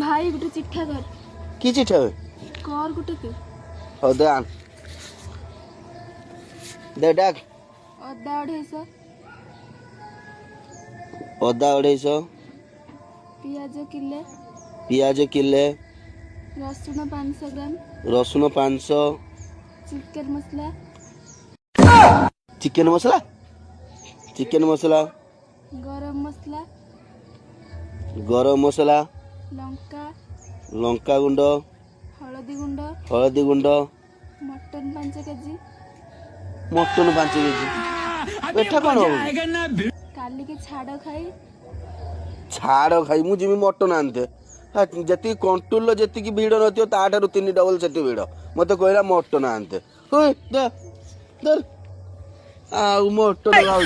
भाई गुटे चिट्ठा कर की चिठा कर गुटे तू हो दे आन दे डाक अदा 250 अदा 250 पियाज किले रसुण 500 ग्राम रसुण 500 चिकन मसला गरम मसला लंका गुंड हलदी गुंड मटन 5 केजी एठा कौन हो काली के छाड़ खाई मु जिमी मटन आनते जति कंट्रोल जति भिड़ नथियो ताठारु 3 डबल सेठी भिड़ मते कहला मटन आनते होय दर आ मटन खाऊ